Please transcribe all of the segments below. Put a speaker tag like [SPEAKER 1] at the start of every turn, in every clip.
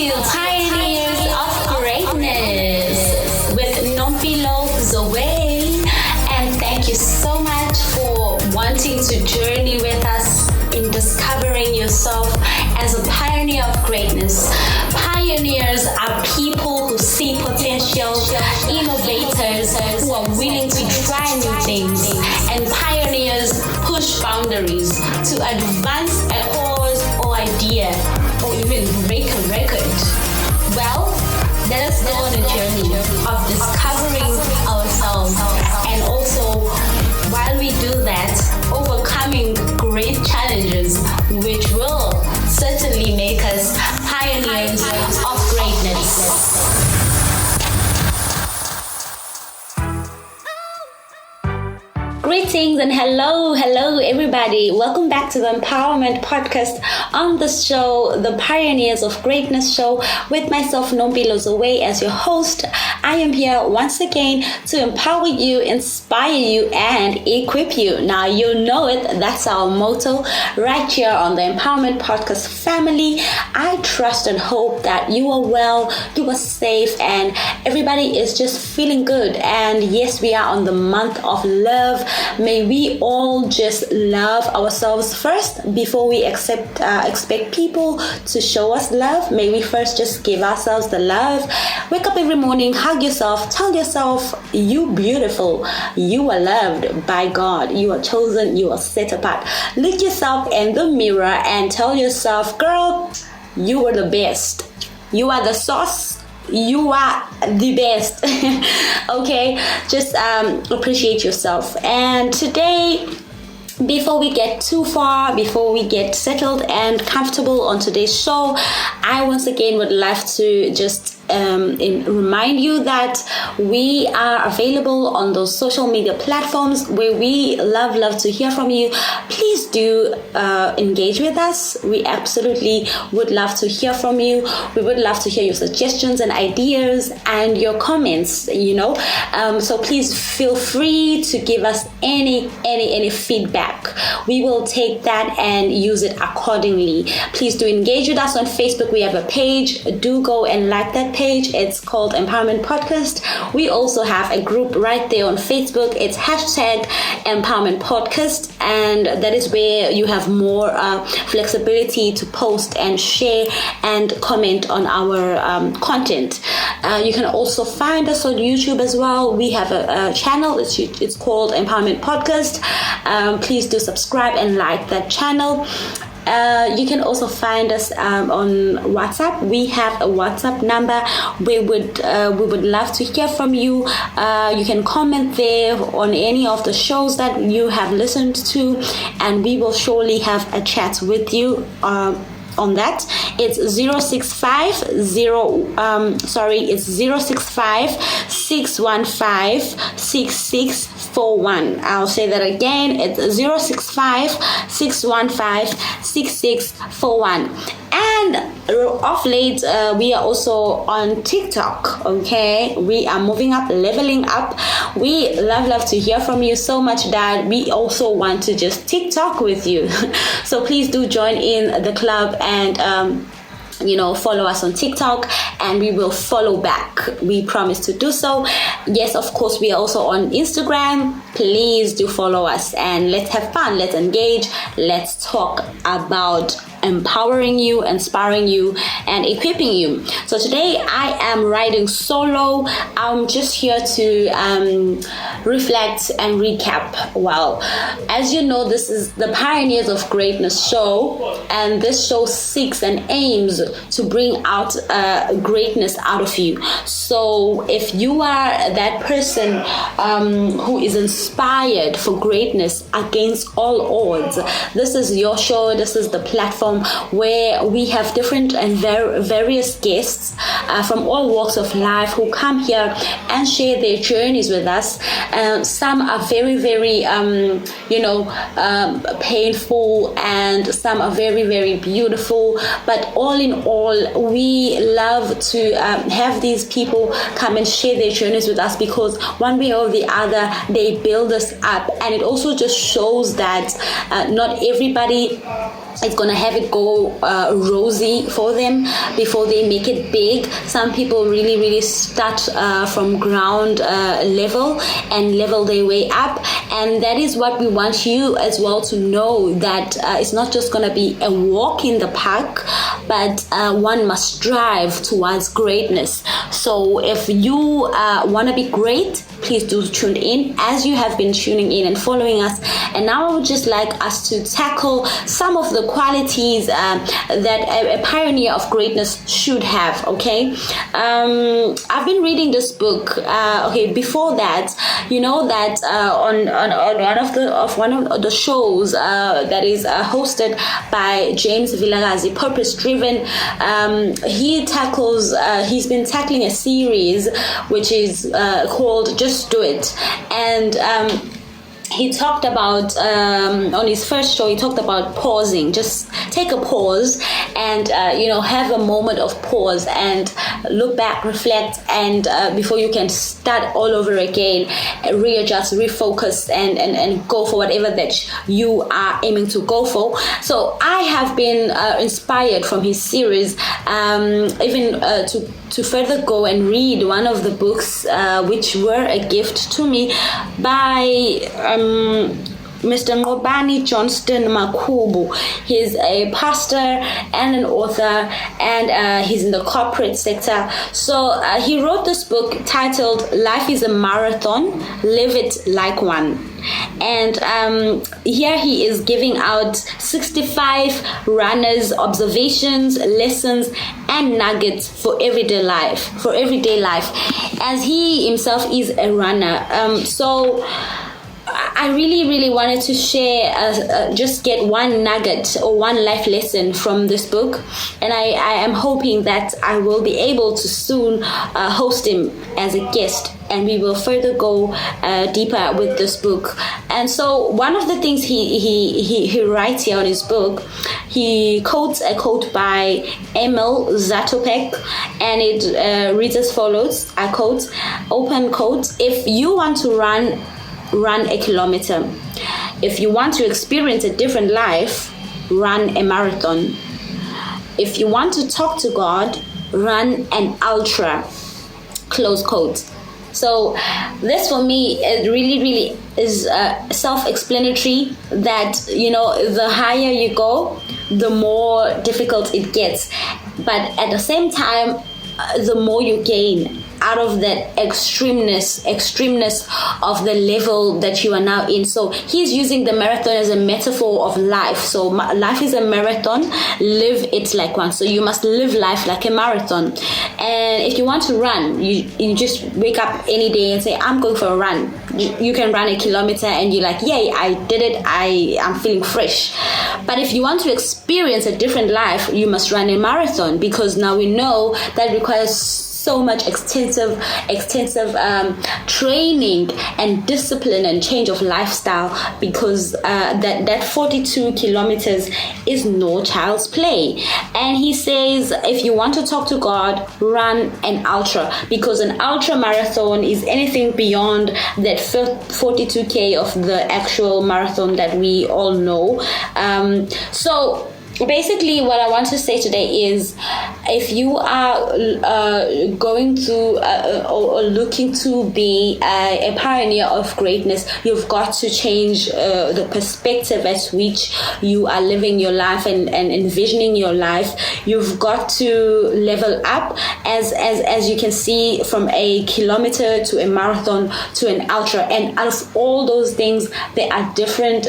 [SPEAKER 1] to Pioneers of Greatness with Nompilo and thank you so much for wanting to journey with us in discovering yourself as a pioneer of greatness. Pioneers are people who see potential, innovators who are willing to try new things, and pioneers push boundaries to advance a cause or idea or even break a record. Well, let us go on a journey of discovering ourselves, and also while we do that, overcoming great challenges which will certainly make us pioneers of greatness. Greetings and hello everybody. Welcome back to the Empowerment Podcast. On the show, the Pioneers of Greatness show, with myself Nompilo as your host. I am here once again to empower you, inspire you, and equip you. Now you know it, that's our motto right here on the Empowerment Podcast family. I trust and hope that you are well, you are safe, and everybody is just feeling good. And yes, we are on the month of love. May we all just love ourselves first before we expect people to show us love. May we first just give ourselves the love. Wake up every morning, hug yourself, tell yourself you beautiful, you are loved by God, you are chosen, you are set apart. Look yourself in the mirror and tell yourself, girl, you are the best. You are the sauce. You are the best. Okay, just appreciate yourself. And today, before we get too far, before we get settled and comfortable on today's show, I once again would like to just remind you that we are available on those social media platforms where we love to hear from you. Please do engage with us. We absolutely would love to hear from you. We would love to hear your suggestions and ideas and your comments, so please feel free to give us any feedback. We will take that and use it accordingly. Please do engage with us on Facebook. We have a page. Do go and like that page. It's called Empowerment Podcast. We also have a group right there on Facebook. It's #Empowerment Podcast, and that is where you have more flexibility to post and share and comment on our content. You can also find us on YouTube as well. We have a channel. It's called Empowerment Podcast. Please do subscribe and like that channel. You can also find us on WhatsApp. We have a WhatsApp number. We would love to hear from you. You can comment there on any of the shows that you have listened to, and we will surely have a chat with you on that. It's 065 615 6641. I'll say that again. It's 065 615 6641. And of late, we are also on TikTok. Okay, we are moving up, leveling up. We love to hear from you so much that we also want to just TikTok with you. So please do join in the club and follow us on TikTok, and we will follow back. We promise to do so. Yes, of course, we are also on Instagram. Please do follow us, and let's have fun. Let's engage. Let's talk about empowering you, inspiring you, and equipping you. So today I am riding solo. I'm just here to reflect and recap. Well, as you know, this is the Pioneers of Greatness show, and this show seeks and aims to bring out greatness out of you. So if you are that person who is inspired for greatness against all odds, this is your show. This is the platform where we have different and various guests from all walks of life who come here and share their journeys with us. Some are very painful, and some are very beautiful, but all in all, we love to have these people come and share their journeys with us, because one way or the other they build us up, and it also just shows that not everybody it's gonna have it go rosy for them before they make it big. Some people really start from ground level and level their way up, and that is what we want you as well to know, that it's not just gonna be a walk in the park, but one must strive towards greatness. So if you want to be great, please do tune in as you have been tuning in and following us. And now I would just like us to tackle some of the qualities that a pioneer of greatness should have. Okay, I've been reading this book. Before that, you know that on one of the shows that is hosted by James Vilagazi, Purpose Driven, he's been tackling a series which is called Just Do It, and he talked about on his first show, he talked about pausing. Just take a pause and have a moment of pause and look back, reflect, and before you can start all over again, readjust, refocus, and go for whatever that you are aiming to go for. So I have been inspired from his series, even to further go and read one of the books which were a gift to me by Mr. Ngobani Johnston Makubu. He's a pastor and an author, and he's in the corporate sector. So he wrote this book titled Life is a Marathon, Live It Like One. And here he is giving out 65 runners' observations, lessons, and nuggets for everyday life. As he himself is a runner. So I really wanted to share, just get one nugget or one life lesson from this book, and I am hoping that I will be able to soon host him as a guest, and we will further go deeper with this book. And so one of the things he writes here on his book, he quotes a quote by Emil Zatopek, and it reads as follows. I quote, open quote: "If you want to run a kilometer. If you want to experience a different life, run a marathon. If you want to talk to God, run an ultra." Close quote. So this for me, it really is self-explanatory, that the higher you go, the more difficult it gets, but at the same time, the more you gain out of that extremeness of the level that you are now in. So he's using the marathon as a metaphor of life. So life is a marathon, live it like one. So you must live life like a marathon. And if you want to run, you just wake up any day and say, I'm going for a run. You can run a kilometer and you're like, yay, I did it, I'm feeling fresh. But if you want to experience a different life, you must run a marathon, because now we know that requires so much extensive training and discipline and change of lifestyle, because that 42 kilometers is no child's play. And he says, if you want to talk to God, run an ultra, because an ultra marathon is anything beyond that 42k of the actual marathon that we all know. So basically, what I want to say today is, if you are going to or looking to be a pioneer of greatness, you've got to change the perspective at which you are living your life and envisioning your life. You've got to level up, as you can see, from a kilometer to a marathon to an ultra. And out of all those things, there are different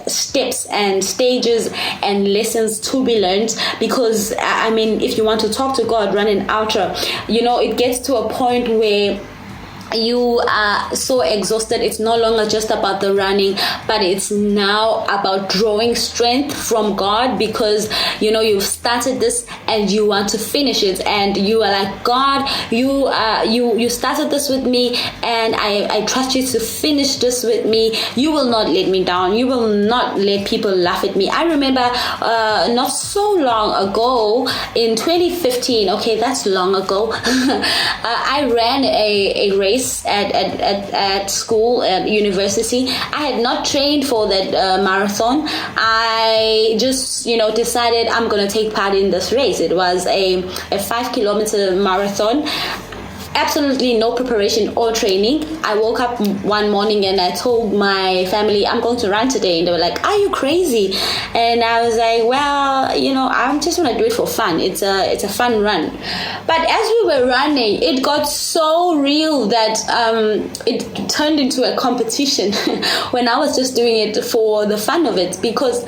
[SPEAKER 1] steps and stages and lessons to be learned, because if you want to talk to God, run an ultra, it gets to a point where you are so exhausted. It's no longer just about the running, but it's now about drawing strength from God, because you've started this and you want to finish it, and you are like, God, you started this with me, and I trust you to finish this with me. You will not let me down. You will not let people laugh at me. I remember not so long ago, in 2015, okay, that's long ago, I ran a race race at school, at university. I had not trained for that marathon. I just, decided I'm going to take part in this race. It was a 5-kilometer marathon. Absolutely no preparation or training. I woke up one morning and I told my family, I'm going to run today. And they were like, are you crazy? And I was like, well, I just want to do it for fun. It's a fun run. But as we were running, it got so real that it turned into a competition when I was just doing it for the fun of it. Because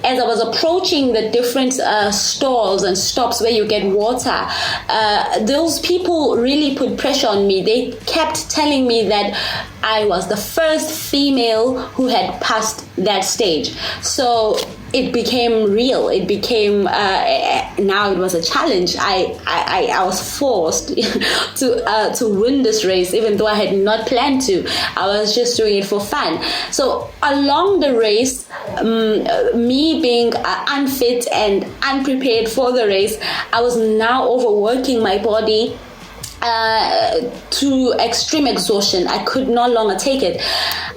[SPEAKER 1] as I was approaching the different stalls and stops where you get water, those people really put pressure on me. They kept telling me that I was the first female who had passed that stage. So it became real. It became now it was a challenge. I was forced to win this race, even though I had not planned to. I was just doing it for fun. So along the race, me being unfit and unprepared for the race, I was now overworking my body to extreme exhaustion. I could no longer take it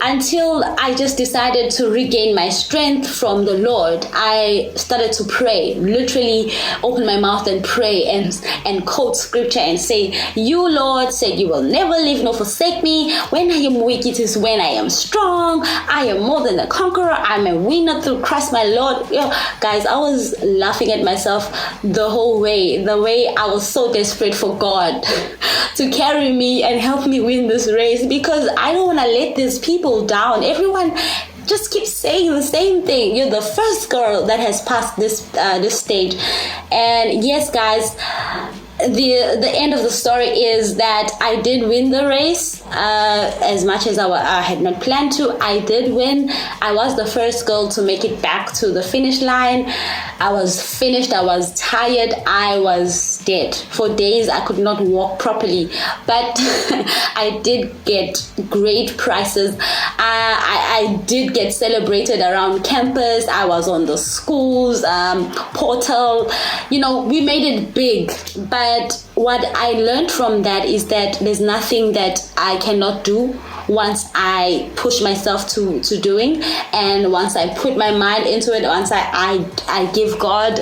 [SPEAKER 1] until I just decided to regain my strength from the Lord. I started to pray, literally open my mouth and pray and quote scripture and say, you, Lord, said you will never leave nor forsake me. When I am weak, it is when I am strong. I am more than a conqueror. I'm a winner through Christ my Lord. Guys, I was laughing at myself the whole way, the way I was so desperate for God to carry me and help me win this race, because I don't want to let these people down. Everyone just keeps saying the same thing. You're the first girl that has passed this stage. And yes, guys, the end of the story is that I did win the race. As much as I had not planned to, I did win. I was the first girl to make it back to the finish line. I was finished. I was tired. I was dead. For days, I could not walk properly. But I did get great prizes. I did get celebrated around campus. I was on the school's portal. We made it big. But what I learned from that is that there's nothing that I cannot do once I push myself to doing, and once I put my mind into it, once I give God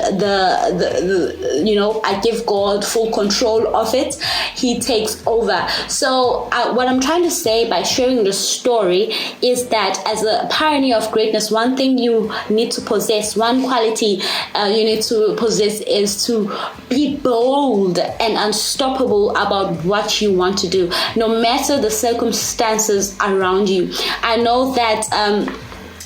[SPEAKER 1] I give God full control of it, He takes over. So what I'm trying to say by sharing the story is that as a pioneer of greatness, one thing you need to possess, one quality you need to possess, is to be bold and unstoppable about what you want to do, no matter the circumstances around you. I know that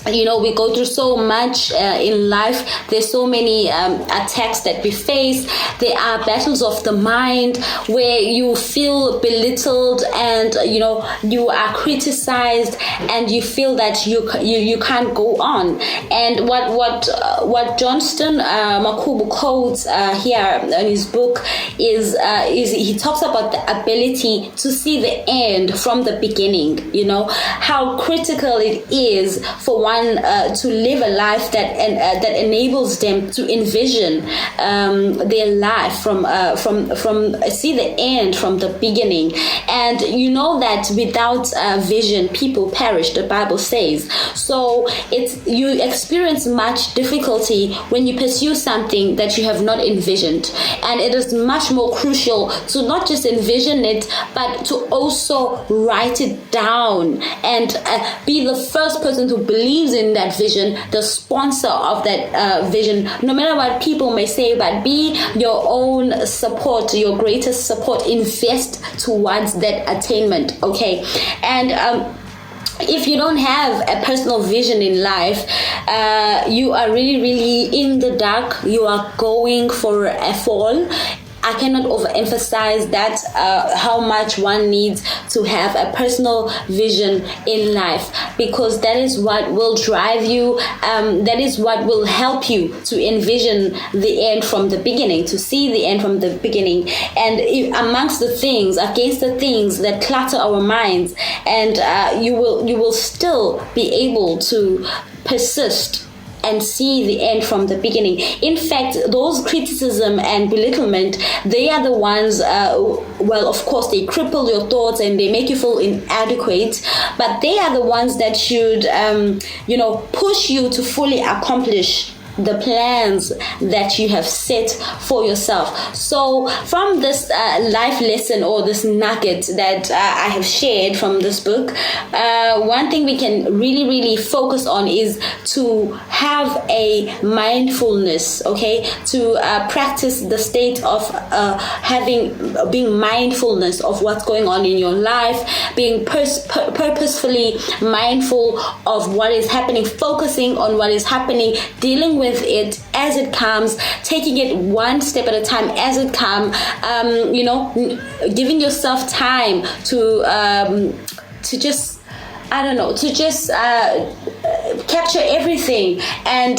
[SPEAKER 1] we go through so much in life. There's so many attacks that we face. There are battles of the mind where you feel belittled and you are criticized and you feel that you can't go on. And what Johnston Makubu quotes here in his book is he talks about the ability to see the end from the beginning. How critical it is for one to live a life that enables them to envision their life from see the end from the beginning. And that without vision, people perish, the Bible says. So you experience much difficulty when you pursue something that you have not envisioned, and it is much more crucial to not just envision it, but to also write it down and be the first person who believes in that vision, the sponsor of that vision, no matter what people may say. But be your own support, your greatest support. Invest towards that attainment, okay? And if you don't have a personal vision in life, you are really, really in the dark. You are going for a fall. I cannot overemphasize that, how much one needs to have a personal vision in life, because that is what will drive you. That is what will help you to envision the end from the beginning, to see the end from the beginning. And against the things that clutter our minds, and you will still be able to persist and see the end from the beginning. In fact, those criticism and belittlement, they are the ones, well, of course, they cripple your thoughts and they make you feel inadequate, but they are the ones that should, push you to fully accomplish the plans that you have set for yourself. So from this life lesson, or this nugget that I have shared from this book, one thing we can really, really focus on is to have a mindfulness, okay? To practice the state of being mindfulness of what's going on in your life, being purposefully mindful of what is happening, focusing on what is happening, dealing with it as it comes, taking it one step at a time as it comes, giving yourself time to just capture everything and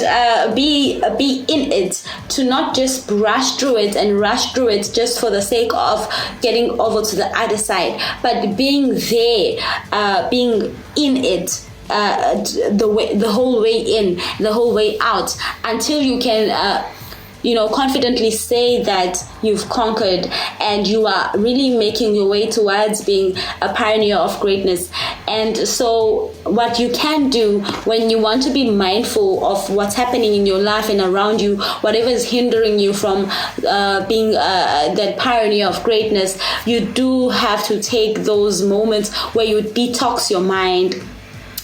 [SPEAKER 1] be in it, to not just rush through it just for the sake of getting over to the other side, but being there, being in it, the whole way in, the whole way out, until you can confidently say that you've conquered and you are really making your way towards being a pioneer of greatness. And so what you can do when you want to be mindful of what's happening in your life and around you, whatever is hindering you from being that pioneer of greatness, you do have to take those moments where you detox your mind,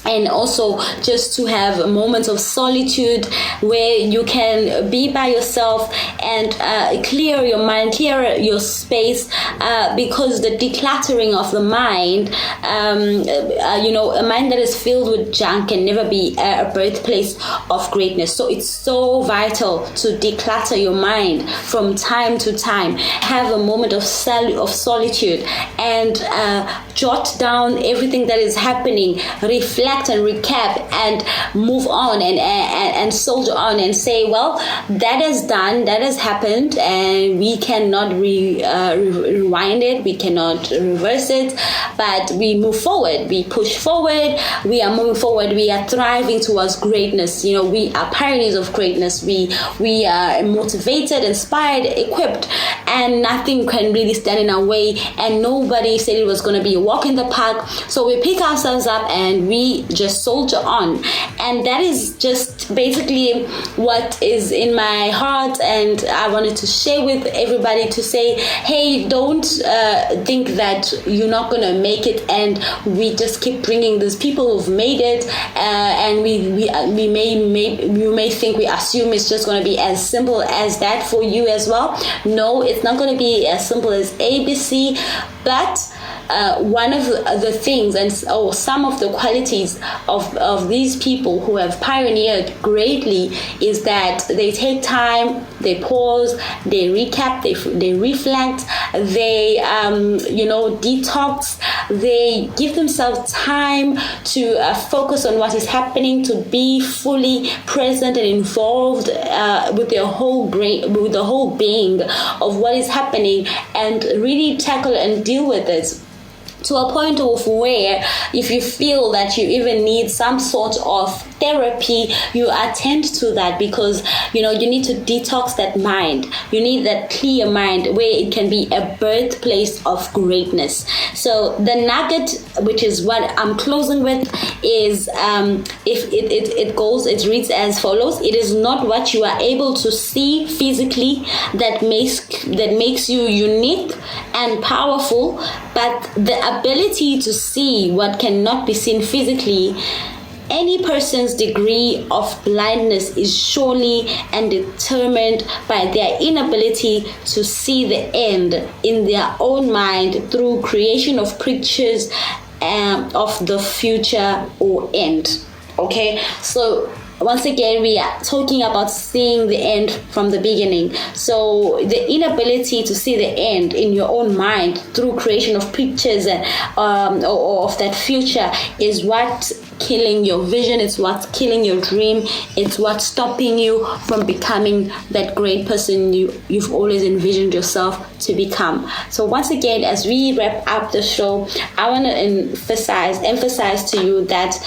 [SPEAKER 1] and also just to have moments of solitude where you can be by yourself and clear your mind, clear your space, because the decluttering of the mind, a mind that is filled with junk can never be a birthplace of greatness. So it's so vital to declutter your mind from time to time. Have a moment of solitude and jot down everything that is happening, reflect and recap and move on and soldier on and say, well, that is done, that has happened, and we cannot rewind it, we cannot reverse it, but we move forward, we push forward, we are moving forward, we are thriving towards greatness. We are pioneers of greatness. We are motivated, inspired, equipped, and nothing can really stand in our way, and nobody said it was going to be a walk in the park. So we pick ourselves up and we just soldier on. And that is just basically what is in my heart, and I wanted to share with everybody, to say, hey, don't think that you're not going to make it, and we just keep bringing these people who've made it, and we may think, we assume it's just going to be as simple as that for you as well. No, it's not going to be as simple as ABC, but one of the things, and some of the qualities of these people who have pioneered greatly, is that they take time, they pause, they recap, they reflect, they detox, they give themselves time to focus on what is happening, to be fully present and involved with their whole brain, with the whole being of what is happening, and really tackle and deal with it, to a point of where if you feel that you even need some sort of therapy, you attend to that, because you need to detox that mind. You need that clear mind where it can be a birthplace of greatness. So the nugget, which is what I'm closing with, is if it reads as follows: it is not what you are able to see physically that makes you unique and powerful, but the ability to see what cannot be seen physically. Any person's degree of blindness is surely and determined by their inability to see the end in their own mind through creation of pictures of the future or end. Okay, so once again, we are talking about seeing the end from the beginning. So the inability to see the end in your own mind through creation of pictures and or of that future is what's killing your vision. It's what's killing your dream. It's what's stopping you from becoming that great person you've always envisioned yourself to become. So once again, as we wrap up the show, I want to emphasize to you that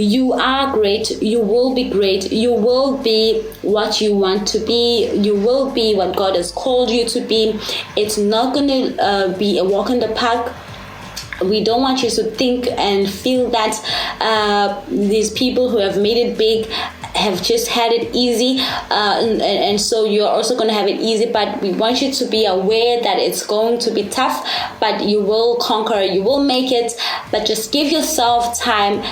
[SPEAKER 1] You are great. You will be great. You will be what you want to be. You will be what God has called you to be. It's not going to be a walk in the park. We don't want you to think and feel that these people who have made it big have just had it easy, and so you're also going to have it easy. But we want you to be aware that it's going to be tough, but you will conquer, you will make it. But just give yourself time.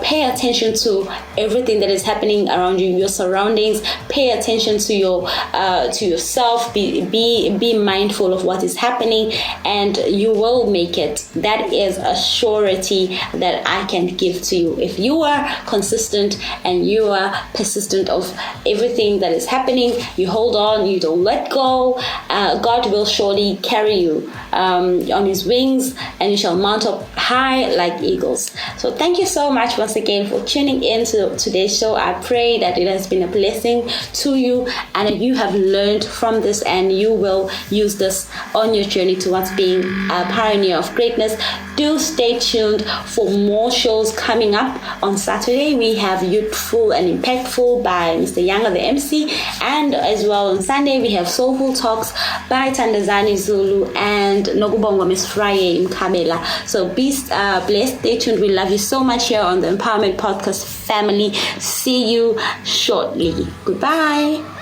[SPEAKER 1] Pay attention to everything that is happening around you, your surroundings. Pay attention to yourself. Be mindful of what is happening, and you will make it. That is a surety that I can give to you. If you are consistent and you are persistent of everything that is happening, you hold on, you don't let go, God will surely carry you on his wings, and you shall mount up high like eagles. So thank you so much once again for tuning in to today's show. I pray that it has been a blessing to you, and that you have learned from this, and you will use this on your journey towards being a pioneer of greatness. Do stay tuned for more shows coming up. On Saturday we have Youthful and Impactful by Mr. Younger, the MC, and as well on Sunday we have Soulful Talks by Tandazani Zulu and Nokubongo Miss Friday Mkabela. So be blessed. Stay tuned. We love you so much here on the Empowerment Podcast family. See you shortly. Goodbye.